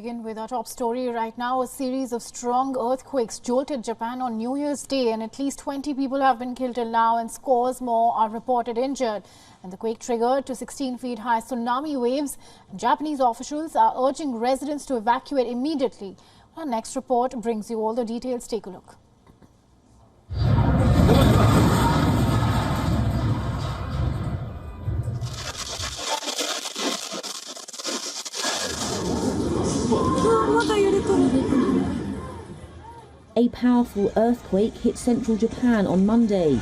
begin with our top story right now. A series of strong earthquakes jolted Japan on New Year's Day, and at least 20 people have been killed till now and scores more are reported injured. And the quake triggered to 16 feet high tsunami waves. Japanese officials are urging residents to evacuate immediately. Our next report brings you all the details. Take a look. A powerful earthquake hit central Japan on Monday.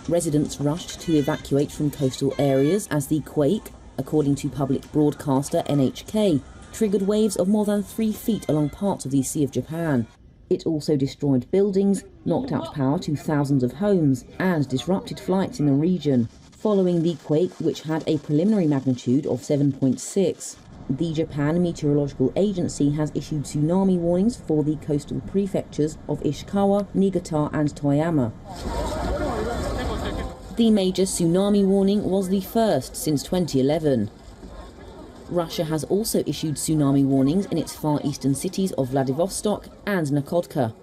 Residents rushed to evacuate from coastal areas as the quake, according to public broadcaster NHK, triggered waves of more than 3 feet along parts of the Sea of Japan. It also destroyed buildings, knocked out power to thousands of homes, and disrupted flights in the region. Following the quake, which had a preliminary magnitude of 7.6, the Japan Meteorological Agency has issued tsunami warnings for the coastal prefectures of Ishikawa, Niigata and Toyama. The major tsunami warning was the first since 2011. Russia has also issued tsunami warnings in its far eastern cities of Vladivostok and Nakodka.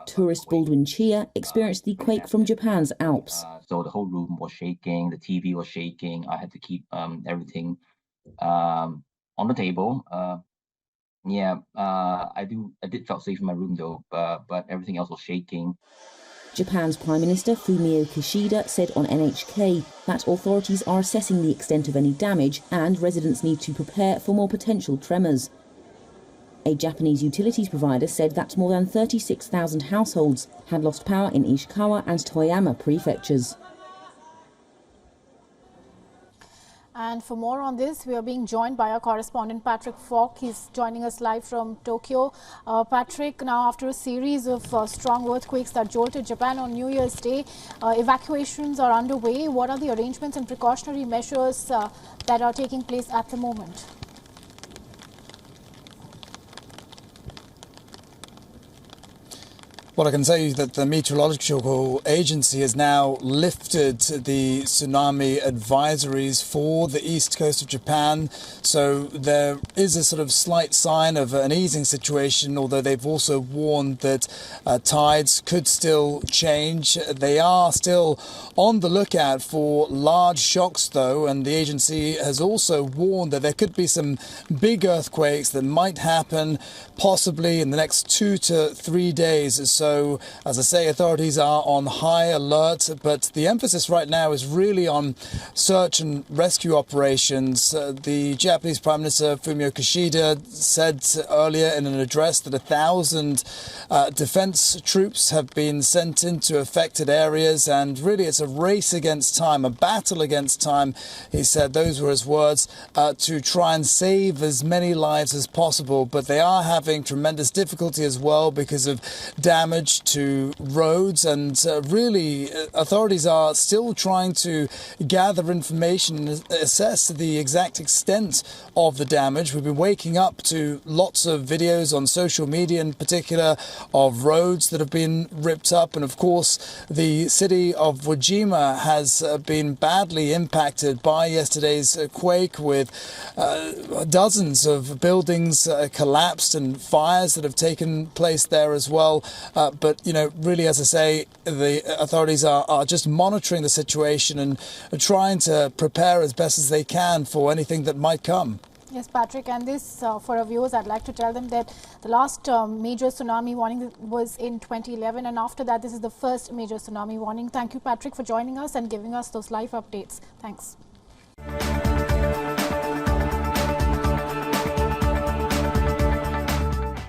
Tourist Baldwin Chia experienced the quake from Japan's Alps. So the whole room was shaking, the TV was shaking. I had to keep everything on the table. I did feel safe in my room though, but everything else was shaking. Japan's Prime Minister Fumio Kishida said on NHK that authorities are assessing the extent of any damage and residents need to prepare for more potential tremors. A Japanese utilities provider said that more than 36,000 households had lost power in Ishikawa and Toyama prefectures. And for more on this, we are being joined by our correspondent Patrick Falk. He's joining us live from Tokyo. Patrick, now after a series of strong earthquakes that jolted Japan on New Year's Day, evacuations are underway. What are the arrangements and precautionary measures that are taking place at the moment? Well, I can tell you that the Meteorological Agency has now lifted the tsunami advisories for the east coast of Japan. So there is a sort of slight sign of an easing situation, although they've also warned that tides could still change. They are still on the lookout for large shocks, though, and the agency has also warned that there could be some big earthquakes that might happen possibly in the next 2 to 3 days. So, as I say, authorities are on high alert, but the emphasis right now is really on search and rescue operations. The Japanese Prime Minister Fumio Kishida said earlier in an address that 1,000 defense troops have been sent into affected areas, and really it's a race against time, a battle against time. He said those were his words, to try and save as many lives as possible, but they are having tremendous difficulty as well because of damage to roads, and really authorities are still trying to gather information and assess the exact extent of the damage. We've been waking up to lots of videos on social media in particular of roads that have been ripped up, and of course the city of Wajima has been badly impacted by yesterday's quake, with dozens of buildings collapsed and fires that have taken place there as well. But, you know, really, as I say, the authorities are just monitoring the situation and trying to prepare as best as they can for anything that might come. Yes, Patrick, and this, for our viewers, I'd like to tell them that the last major tsunami warning was in 2011, and after that, this is the first major tsunami warning. Thank you, Patrick, for joining us and giving us those live updates. Thanks.